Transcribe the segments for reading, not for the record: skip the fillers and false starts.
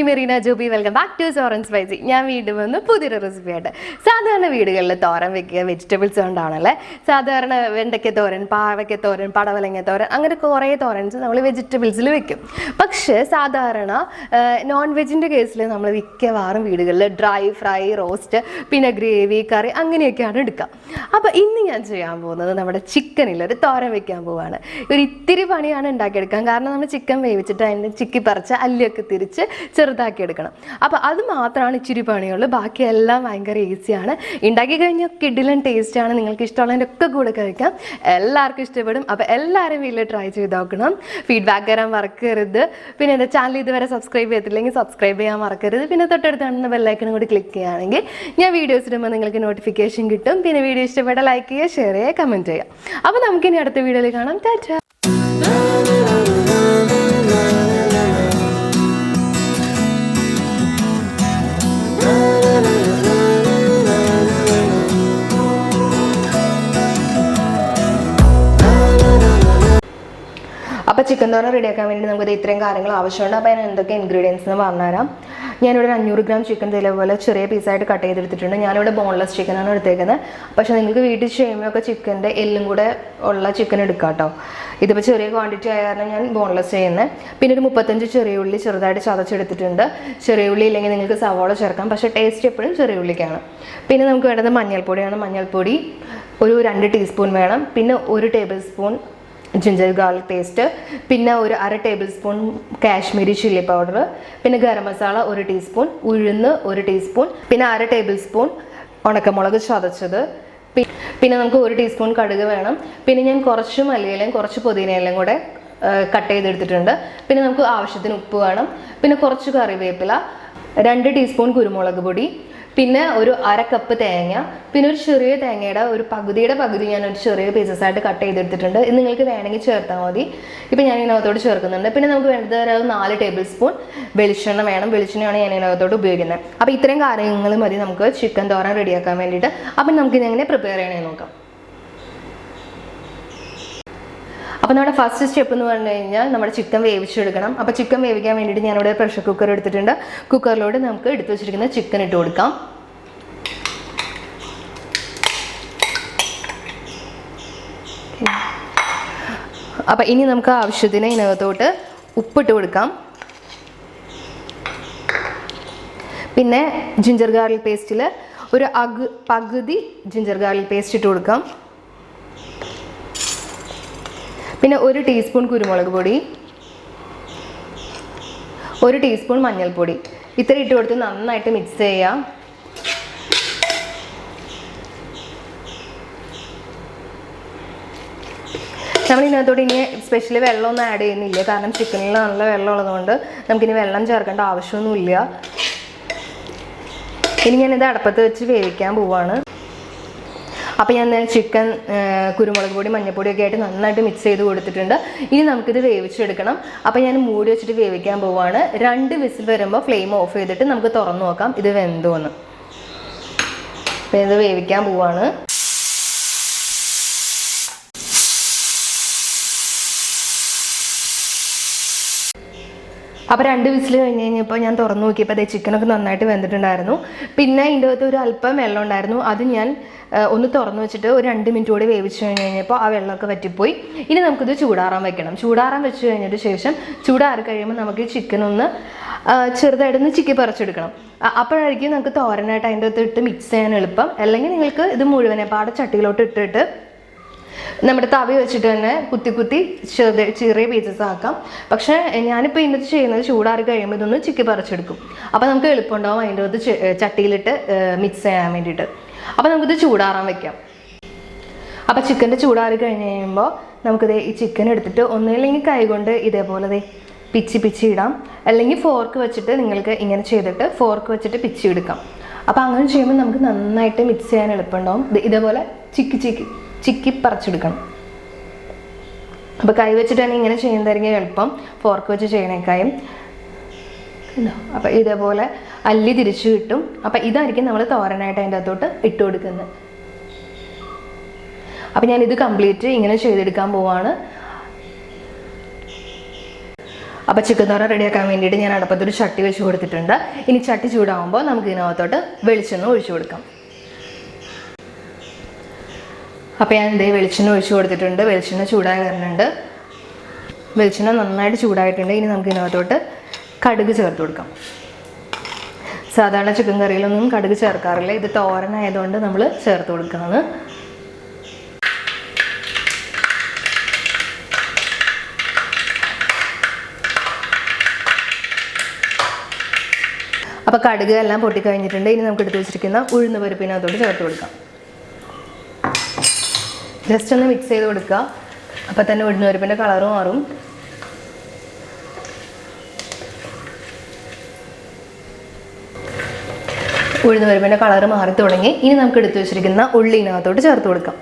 Me Merina Joby. Welcome back to Soren spicy. ഞാൻ വീണ്ടും വന്ന് പുതിയൊരു റെസിപ്പിയായിട്ട്. സാധാരണ വീടുകളിൽ തോരൻ വെക്കുക വെജിറ്റബിൾസ് കൊണ്ടാണല്ലേ. സാധാരണ വെണ്ടയ്ക്ക തോരൻ, പാവയ്ക്ക തോരൻ, പടവലങ്ങ തോരൻ, അങ്ങനെ കുറേ തോരൻസ് നമ്മൾ വെജിറ്റബിൾസിൽ വെക്കും. പക്ഷേ സാധാരണ നോൺ വെജിൻ്റെ കേസിൽ നമ്മൾ മിക്കവാറും വീടുകളിൽ ഡ്രൈ ഫ്രൈ, റോസ്റ്റ്, പിന്നെ ഗ്രേവി, കറി അങ്ങനെയൊക്കെയാണ് എടുക്കുക. അപ്പോൾ ഇന്ന് ഞാൻ ചെയ്യാൻ പോകുന്നത് നമ്മുടെ ചിക്കനിൽ ഒരു തോരൻ വെക്കാൻ പോവുകയാണ്. ഒരു ഇത്തിരി പണിയാണ് ഉണ്ടാക്കിയെടുക്കാൻ. കാരണം നമ്മൾ ചിക്കൻ വേവിച്ചിട്ട് അതിൻ്റെ ചിക്കി പറിച്ച് അല്ലിയൊക്കെ തിരിച്ച് ചെറുതാക്കി എടുക്കണം. അപ്പോൾ അത് മാത്രമാണ് ഇച്ചിരി പണിയുള്ളൂ. ബാക്കിയെല്ലാം ഭയങ്കര ഈസിയാണ്. ഉണ്ടാക്കി കഴിഞ്ഞാൽ കിടിലൻ ടേസ്റ്റാണ്. നിങ്ങൾക്ക് ഇഷ്ടമുള്ളതിൻ്റെ ഒക്കെ കൂടെ കഴിക്കാം. എല്ലാവർക്കും ഇഷ്ടപ്പെടും. അപ്പോൾ എല്ലാവരും വീട്ടിൽ ട്രൈ ചെയ്ത് നോക്കണം. ഫീഡ്ബാക്ക് തരാൻ മറക്കരുത്. പിന്നെ എൻ്റെ ചാനൽ ഇതുവരെ സബ്സ്ക്രൈബ് ചെയ്തില്ലെങ്കിൽ സബ്സ്ക്രൈബ് ചെയ്യാൻ മറക്കരുത്. പിന്നെ തൊട്ടടുത്ത് കാണുന്ന ബെല്ലൈക്കണും കൂടി ക്ലിക്ക് ചെയ്യുകയാണെങ്കിൽ ഞാൻ വീഡിയോസ് ഇടുമ്പോൾ നിങ്ങൾക്ക് നോട്ടിഫിക്കേഷൻ കിട്ടും. പിന്നെ വീഡിയോ ഇഷ്ടപ്പെട്ട ലൈക്ക് ചെയ്യുക, ഷെയർ ചെയ്യുക, കമൻറ്റ് ചെയ്യുക. അപ്പോൾ നമുക്കിനി അടുത്ത വീഡിയോയിൽ കാണാം. ടാറ്റാ. അപ്പോൾ ചിക്കൻ തോരൻ റെഡിയാക്കാൻ വേണ്ടി നമുക്ക് ഇത്രയും കാര്യങ്ങൾ ആവശ്യമുണ്ട്. അപ്പോൾ ഞാൻ എന്തൊക്കെ ഇൻഗ്രീഡിയൻസ് എന്ന് പറഞ്ഞുതരാം. ഞാനിവിടെ 500 ഗ്രാം ചിക്കൻ ഇതേപോലെ ചെറിയ പീസായിട്ട് കട്ട് ചെയ്തെടുത്തിട്ടുണ്ട്. ഞാനിവിടെ ബോൺലെസ് ചിക്കനാണ് എടുത്തേക്കുന്നത്. പക്ഷേ നിങ്ങൾക്ക് വീട്ടിൽ ചെയ്യുമ്പോഴൊക്കെ ചിക്കൻ്റെ എല്ലും കൂടെ ഉള്ള ചിക്കൻ എടുക്കാം കേട്ടോ. ഇതിപ്പോൾ ചെറിയ ക്വാണ്ടിറ്റി ആയ കാരണം ഞാൻ ബോൺലെസ് ചെയ്യുന്നത്. പിന്നെ ഒരു 35 ചെറിയ ഉള്ളി ചെറുതായിട്ട് ചതച്ചെടുത്തിട്ടുണ്ട്. ചെറിയ ഉള്ളി ഇല്ലെങ്കിൽ നിങ്ങൾക്ക് സവാള ചേർക്കാം. പക്ഷേ ടേസ്റ്റ് എപ്പോഴും ചെറിയ ഉള്ളിക്കാണ്. പിന്നെ നമുക്ക് വേണ്ടത് മഞ്ഞൾപ്പൊടിയാണ്. മഞ്ഞൾപ്പൊടി ഒരു 2 ടീസ്പൂൺ വേണം. പിന്നെ 1 table spoon ginger garlic paste, പിന്നെ ഒരു 1/2 table spoon Kashmiri chilli powder, പിന്നെ ഗരം മസാല 1 ടീസ്പൂൺ, ഉഴുന്ന് 1 ടീസ്പൂൺ, പിന്നെ 1/2 ടേബിൾ സ്പൂൺ ഉണക്കമുളക് ചതച്ചത്, പിന്നെ നമുക്ക് 1 ടീസ്പൂൺ കടുക് വേണം. പിന്നെ ഞാൻ കുറച്ച് മല്ലിയിലയും കുറച്ച് പുതിനയിലയും കൂടെ കട്ട് ചെയ്തെടുത്തിട്ടുണ്ട്. പിന്നെ നമുക്ക് ആവശ്യത്തിന് ഉപ്പ് വേണം. പിന്നെ കുറച്ച് കറിവേപ്പില, 2 ടീസ്പൂൺ കുരുമുളക് പൊടി, പിന്നെ ഒരു 1/2 കപ്പ് തേങ്ങ, പിന്നെ ഒരു ചെറിയ തേങ്ങയുടെ ഒരു പകുതിയുടെ പകുതി ഞാൻ ഒരു ചെറിയ പീസസ് ആയിട്ട് കട്ട് ചെയ്തെടുത്തിട്ടുണ്ട്. ഇത് നിങ്ങൾക്ക് വേണമെങ്കിൽ ചേർത്താൽ മതി. ഇപ്പം ഞാൻ ഇതിനകത്തോട്ട് ചേർക്കുന്നുണ്ട്. പിന്നെ നമുക്ക് വേണ്ടത് ഒരു 4 ടേബിൾ സ്പൂൺ വെളിച്ചെണ്ണ വേണം. വെളിച്ചെണ്ണയാണ് ഞാൻ ഇതിനകത്തോട്ട് ഉപയോഗിക്കുന്നത്. അപ്പോൾ ഇത്രയും കാര്യങ്ങൾ മതി നമുക്ക് ചിക്കൻ തോരൻ റെഡിയാക്കാൻ വേണ്ടിയിട്ട്. അപ്പം നമുക്കിത് എങ്ങനെ പ്രിപ്പയർ ചെയ്യണമെന്ന് നോക്കാം. അപ്പോൾ നമ്മുടെ ഫസ്റ്റ് സ്റ്റെപ്പ് എന്ന് പറഞ്ഞു കഴിഞ്ഞാൽ നമ്മുടെ ചിക്കൻ വേവിച്ചെടുക്കണം. അപ്പോൾ ചിക്കൻ വേവിക്കാൻ വേണ്ടിയിട്ട് ഞാനിവിടെ പ്രഷർ കുക്കർ എടുത്തിട്ടുണ്ട്. കുക്കറിലോട്ട് നമുക്ക് എടുത്തു വെച്ചിരിക്കുന്ന ചിക്കൻ ഇട്ട് കൊടുക്കാം. അപ്പോൾ ഇനി നമുക്ക് ആവശ്യത്തിന് ഇതിനകത്തോട്ട് ഉപ്പിട്ട് കൊടുക്കാം. പിന്നെ ജിഞ്ചർ ഗാർലിക് പേസ്റ്റിൽ ഒരു പകുതി ജിഞ്ചർ ഗാർലിക് പേസ്റ്റ് ഇട്ട് കൊടുക്കാം. പിന്നെ 1 ടീസ്പൂൺ കുരുമുളക് പൊടി, 1 ടീസ്പൂൺ മഞ്ഞൾപ്പൊടി, ഇത്ര ഇട്ട് കൊടുത്ത് നന്നായിട്ട് മിക്സ് ചെയ്യാം. നമ്മൾ ഇതിനകത്തോട്ട് ഇനി സ്പെഷ്യലി വെള്ളമൊന്നും ആഡ് ചെയ്യുന്നില്ല. കാരണം ചിക്കനിൽ നല്ല വെള്ളം ഉള്ളതുകൊണ്ട് നമുക്കിനി വെള്ളം ചേർക്കേണ്ട ആവശ്യമൊന്നുമില്ല. ഇനി ഞാനിത് അടപ്പത്ത് വെച്ച് വേവിക്കാൻ പോവാണ്. അപ്പോൾ ഞാൻ ചിക്കൻ കുരുമുളക് പൊടി മഞ്ഞൾപ്പൊടിയൊക്കെ ആയിട്ട് നന്നായിട്ട് മിക്സ് ചെയ്ത് കൊടുത്തിട്ടുണ്ട്. ഇനി നമുക്കിത് വേവിച്ചെടുക്കണം. അപ്പോൾ ഞാൻ മൂടി വെച്ചിട്ട് വേവിക്കാൻ പോവാണ്. 2 വിസിൽ വരുമ്പോൾ ഫ്ലെയിം ഓഫ് ചെയ്തിട്ട് നമുക്ക് തുറന്നു നോക്കാം ഇത് വെന്തോന്ന്. അപ്പോൾ ഇത് വേവിക്കാൻ പോവാണ്. അപ്പോൾ 2 വിസിൽ കഴിഞ്ഞ് കഴിഞ്ഞപ്പോൾ ഞാൻ തുറന്നു നോക്കിയപ്പോൾ അതേ ചിക്കനൊക്കെ നന്നായിട്ട് വെന്തിട്ടുണ്ടായിരുന്നു. പിന്നെ ഇതിൻ്റെ അകത്ത് ഒരു അല്പം വെള്ളം ഉണ്ടായിരുന്നു. അത് ഞാൻ ഒന്ന് തുറന്നു വെച്ചിട്ട് ഒരു 2 മിനിറ്റ് കൂടി വേവിച്ച് കഴിഞ്ഞപ്പോൾ ആ വെള്ളമൊക്കെ വറ്റിപ്പോയി. ഇനി നമുക്കിത് ചൂടാറാൻ വെക്കണം. ചൂടാറാൻ വെച്ച് കഴിഞ്ഞിട്ട് ശേഷം ചൂടാറി കഴിയുമ്പോൾ നമുക്ക് ചിക്കൻ ഒന്ന് ചെറുതായിട്ടൊന്ന് ചിക്കി പറിച്ചെടുക്കണം. അപ്പോഴായിരിക്കും നമുക്ക് തോരനായിട്ട് അതിൻ്റെ അകത്ത് ഇട്ട് മിക്സ് ചെയ്യാൻ എളുപ്പം. അല്ലെങ്കിൽ നിങ്ങൾക്ക് ഇത് മുഴുവനെ പാടെ ചട്ടിയിലോട്ട് ഇട്ടിട്ട് നമ്മുടെ തവി വെച്ചിട്ട് തന്നെ കുത്തി ചെറിയ പീസസ് ആക്കാം. പക്ഷേ ഞാനിപ്പോൾ ഇതിനകത്ത് ചെയ്യുന്നത് ചൂടാറി കഴിയുമ്പോൾ ഇതൊന്ന് ചിക്കി പറിച്ചെടുക്കും. അപ്പോൾ നമുക്ക് എളുപ്പമുണ്ടാവും അതിൻ്റെ അകത്ത് ചട്ടിയിലിട്ട് മിക്സ് ചെയ്യാൻ വേണ്ടിയിട്ട്. അപ്പോൾ നമുക്കിത് ചൂടാറാൻ വെക്കാം. അപ്പോൾ ചിക്കൻ്റെ ചൂടാറി കഴിഞ്ഞ് കഴിയുമ്പോൾ നമുക്കിത് ഈ ചിക്കൻ എടുത്തിട്ട് ഒന്നുമില്ലെങ്കിൽ കൈകൊണ്ട് ഇതേപോലെ പിച്ചി ഇടാം. അല്ലെങ്കിൽ ഫോർക്ക് വെച്ചിട്ട് നിങ്ങൾക്ക് ഇങ്ങനെ ചെയ്തിട്ട് ഫോർക്ക് വെച്ചിട്ട് പിച്ചി എടുക്കാം. അപ്പോൾ അങ്ങനെ ചെയ്യുമ്പോൾ നമുക്ക് നന്നായിട്ട് മിക്സ് ചെയ്യാൻ എളുപ്പമുണ്ടാവും. ഇതേപോലെ ചിക്കി പറിച്ചെടുക്കണം. അപ്പോൾ കൈ വെച്ചിട്ട് തന്നെ ഇങ്ങനെ ചെയ്യുന്നതായിരിക്കും എളുപ്പം ഫോർക്ക് വെച്ച് ചെയ്യണേക്കായും. അപ്പോൾ ഇതേപോലെ അല്ലി തിരിച്ചു കിട്ടും. അപ്പോൾ ഇതായിരിക്കും നമ്മൾ തോരനായിട്ട് അതിൻ്റെ അകത്തോട്ട് ഇട്ട് കൊടുക്കുന്നത്. അപ്പോൾ ഞാനിത് കംപ്ലീറ്റ് ഇങ്ങനെ ചെയ്തെടുക്കാൻ പോവാണ്. അപ്പോൾ ചിക്കൻ തോരൻ റെഡിയാക്കാൻ വേണ്ടിയിട്ട് ഞാൻ അടുപ്പത്തൊരു ചട്ടി വെച്ച് കൊടുത്തിട്ടുണ്ട്. ഇനി ചട്ടി ചൂടാകുമ്പോൾ നമുക്ക് ഇതിനകത്തോട്ട് വെളിച്ചെണ്ണ ഒഴിച്ചു കൊടുക്കാം. അപ്പോൾ ഞാൻ ഇതേ വെളിച്ചെണ്ണ ഒഴിച്ചു കൊടുത്തിട്ടുണ്ട്. വെളിച്ചെണ്ണ ചൂടായി വരുന്നുണ്ട്. വെളിച്ചെണ്ണ നന്നായിട്ട് ചൂടായിട്ടുണ്ട്. ഇനി നമുക്ക് ഇതിനകത്തോട്ട് കടുക് ചേർത്ത് കൊടുക്കാം. സാധാരണ ചിക്കൻ കറിയിലൊന്നും കടുക് ചേർക്കാറില്ല. ഇത് തോരനായതുകൊണ്ട് നമ്മൾ ചേർത്ത് കൊടുക്കുകയാണ്. അപ്പോൾ കടുക് എല്ലാം പൊട്ടിക്കഴിഞ്ഞിട്ടുണ്ട്. ഇനി നമുക്ക് എടുത്ത് വെച്ചിരിക്കുന്ന ഉഴുന്ന് പരിപ്പിനകത്തോട്ട് ചേർത്ത് കൊടുക്കാം. ജസ്റ്റ് ഒന്ന് മിക്സ് ചെയ്ത് കൊടുക്കുക. അപ്പോൾ തന്നെ ഉഴുന്ന് പരിപ്പിൻ്റെ കളറ് മാറും. ഉഴുന്ന് പരിപ്പിൻ്റെ കളറ് മാറി തുടങ്ങി. ഇനി നമുക്ക് എടുത്ത് വെച്ചിരിക്കുന്ന ഉള്ളിനകത്തോട്ട് ചേർത്ത് കൊടുക്കാം.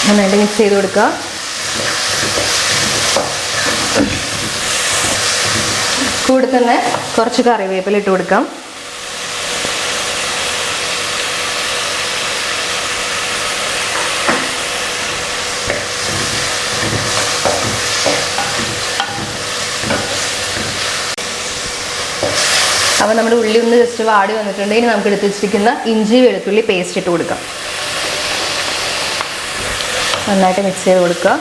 നന്നായിട്ട് മിക്സ് ചെയ്ത് കൊടുക്കുക. കൂടെ തന്നെ കുറച്ച് കറിവേപ്പില ഇട്ട് കൊടുക്കാം. അപ്പോൾ നമ്മുടെ ഉള്ളി ഒന്ന് ജസ്റ്റ് വാടി വന്നിട്ടുണ്ട്. ഇനി നമുക്ക് എടുത്ത് വെച്ചിരിക്കുന്ന ഇഞ്ചി വെളുത്തുള്ളി പേസ്റ്റ് ഇട്ട് കൊടുക്കാം. നന്നായിട്ട് മിക്സ് ചെയ്ത് കൊടുക്കുക.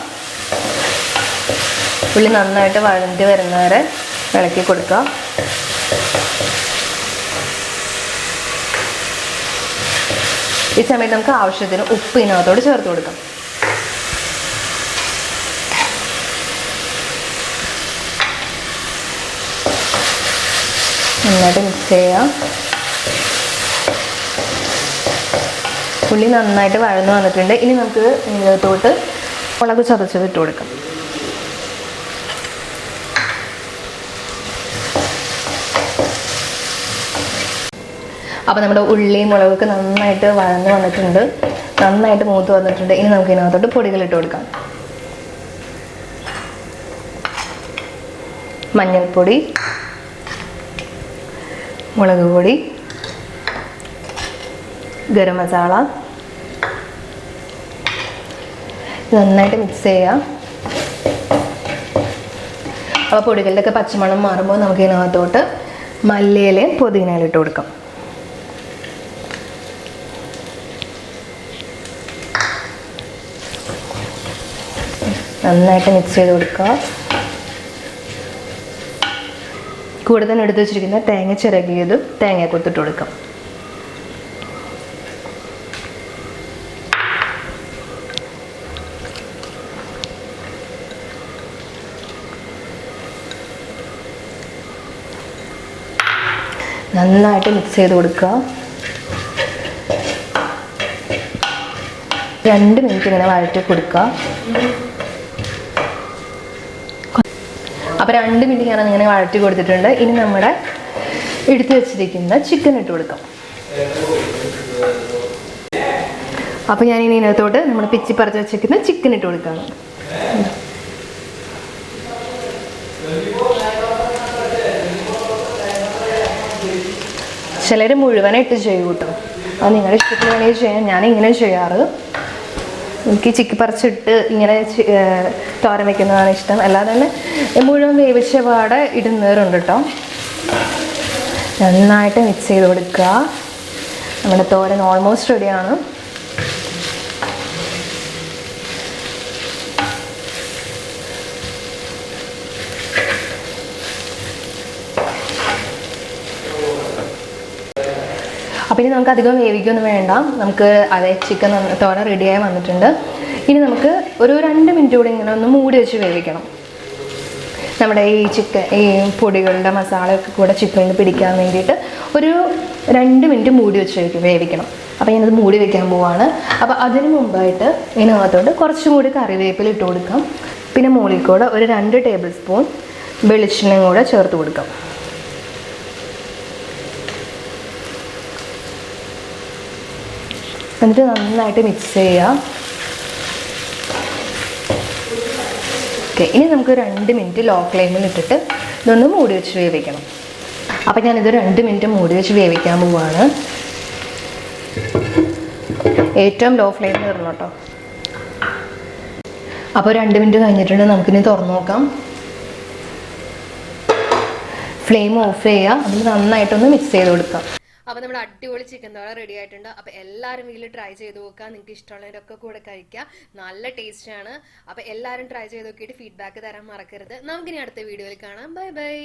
ഉള്ളി നന്നായിട്ട് വഴണ്ടി വരുന്നവരെ ഇളക്കി കൊടുക്കുക. ഈ സമയത്ത് നമുക്ക് ആവശ്യത്തിന് ഉപ്പ് ഇതിനകത്തോട് ചേർത്ത് കൊടുക്കാം. നന്നായിട്ട് മിക്സ് ചെയ്യാം. ഉള്ളി നന്നായിട്ട് വഴന്നു വന്നിട്ടുണ്ട്. ഇനി നമുക്ക് ഇതിനകത്തോട്ട് മുളക് ചതച്ചത് ഇട്ട് കൊടുക്കാം. അപ്പോൾ നമ്മുടെ ഉള്ളിയും മുളകൊക്കെ നന്നായിട്ട് വഴന്നു വന്നിട്ടുണ്ട്. നന്നായിട്ട് മൂത്ത് വന്നിട്ടുണ്ട്. ഇനി നമുക്ക് ഇതിനകത്തോട്ട് പൊടികൾ ഇട്ട് കൊടുക്കാം. മഞ്ഞൾപ്പൊടി, മുളക് പൊടി, ഗരം മസാല. നന്നായിട്ട് മിക്സ് ചെയ്യാം. അപ്പോൾ പൊടികളുടെയൊക്കെ പച്ചമണം മാറുമ്പോൾ നമുക്ക് ഇതിനകത്തോട്ട് മല്ലിയിലയും പുതിനയിലും ഇട്ട് കൊടുക്കാം. നന്നായിട്ട് മിക്സ് ചെയ്ത് കൊടുക്കുക. കൂടെ തന്നെ എടുത്ത് വെച്ചിരിക്കുന്ന തേങ്ങ ചിരകിയതും തേങ്ങ കൊത്തിട്ട് കൊടുക്കാം. നന്നായിട്ട് മിക്സ് ചെയ്ത് കൊടുക്കുക. 2 മിനിറ്റ് ഇങ്ങനെ വഴറ്റി കൊടുക്കുക. അപ്പോൾ 2 മിനിറ്റ് ഞാൻ ഇങ്ങനെ വഴറ്റി കൊടുത്തിട്ടുണ്ട്. ഇനി നമ്മുടെ എടുത്ത് വെച്ചിരിക്കുന്ന ചിക്കൻ ഇട്ട് കൊടുക്കാം. അപ്പോൾ ഞാൻ ഇനി ഇതിനകത്തോട്ട് നമ്മൾ പിച്ചി പറിച്ച് വെച്ചിരിക്കുന്ന ചിക്കൻ ഇട്ട് കൊടുക്കുകയാണ്. ചിലർ മുഴുവനായിട്ട് ചെയ്യും കേട്ടോ. അത് നിങ്ങളുടെ ഇഷ്ടത്തിന് വേണമെങ്കിൽ ചെയ്യാം. ഞാനിങ്ങനെ ചെയ്യാറ്. എനിക്ക് ചിക്കി പറിച്ചിട്ട് ഇങ്ങനെ തോരൻ വയ്ക്കുന്നതാണ് ഇഷ്ടം. അല്ലാതെ തന്നെ മുഴുവൻ വേവിച്ച പാടെ ഇടുന്നവരുണ്ട് കേട്ടോ. നന്നായിട്ട് മിക്സ് ചെയ്ത് കൊടുക്കുക. നമ്മുടെ തോരൻ ഓൾമോസ്റ്റ് റെഡിയാണ്. അപ്പോൾ ഇനി നമുക്ക് അധികം വേവിക്കൊന്നും വേണ്ട. നമുക്ക് അതേ ചിക്കൻ തോരൻ റെഡിയായി വന്നിട്ടുണ്ട്. ഇനി നമുക്ക് ഒരു 2 മിനിറ്റ് കൂടി ഇങ്ങനെ ഒന്ന് മൂടി വെച്ച് വേവിക്കണം. നമ്മുടെ ഈ പൊടികളുടെ മസാലയൊക്കെ കൂടെ ചിക്കനിൽ പിടിക്കാൻ വേണ്ടിയിട്ട് ഒരു 2 മിനിറ്റ് മൂടി വെച്ച് വേവിക്കണം. അപ്പോൾ ഞാനത് മൂടി വെക്കാൻ പോവാണ്. അപ്പോൾ അതിന് മുമ്പായിട്ട് ഇതിനകത്തോട്ട് കുറച്ചും കൂടി കറിവേപ്പില ഇട്ട് കൊടുക്കാം. പിന്നെ മുകളിൽ കൂടെ ഒരു 2 ടേബിൾ സ്പൂൺ വെളിച്ചെണ്ണയും കൂടെ ചേർത്ത് കൊടുക്കാം. എന്നിട്ട് നന്നായിട്ട് മിക്സ് ചെയ്യുക. ഓക്കെ, ഇനി നമുക്ക് 2 മിനിറ്റ് ലോ ഫ്ലെയിമിൽ ഇട്ടിട്ട് ഇതൊന്ന് മൂടി വെച്ച് വേവിക്കണം. അപ്പോൾ ഞാനിത് 2 മിനിറ്റ് മൂടി വെച്ച് വേവിക്കാൻ പോവുകയാണ്. ഏറ്റവും ലോ ഫ്ലെയിമിൽ ഇടണം കേട്ടോ. അപ്പോൾ 2 മിനിറ്റ് കഴിഞ്ഞിട്ടുണ്ട്, നമുക്കിനി തുറന്നു നോക്കാം. ഫ്ലെയിം ഓഫ് ചെയ്യുക, അതിൽ നന്നായിട്ടൊന്ന് മിക്സ് ചെയ്ത് കൊടുക്കാം. അപ്പോൾ നമ്മുടെ അടിപൊളി ചിക്കൻ തോര റെഡി ആയിട്ടുണ്ട്. അപ്പോൾ എല്ലാവരും വീട്ടിൽ ട്രൈ ചെയ്ത് നോക്കുക, നിങ്ങൾക്ക് ഇഷ്ടമുള്ളവരൊക്കെ കൂടെ കഴിക്കുക, നല്ല ടേസ്റ്റാണ്. അപ്പോൾ എല്ലാവരും ട്രൈ ചെയ്ത് നോക്കിയിട്ട് ഫീഡ്ബാക്ക് തരാൻ മറക്കരുത്. നമുക്കിനി അടുത്ത വീഡിയോയിൽ കാണാം. Bye bye.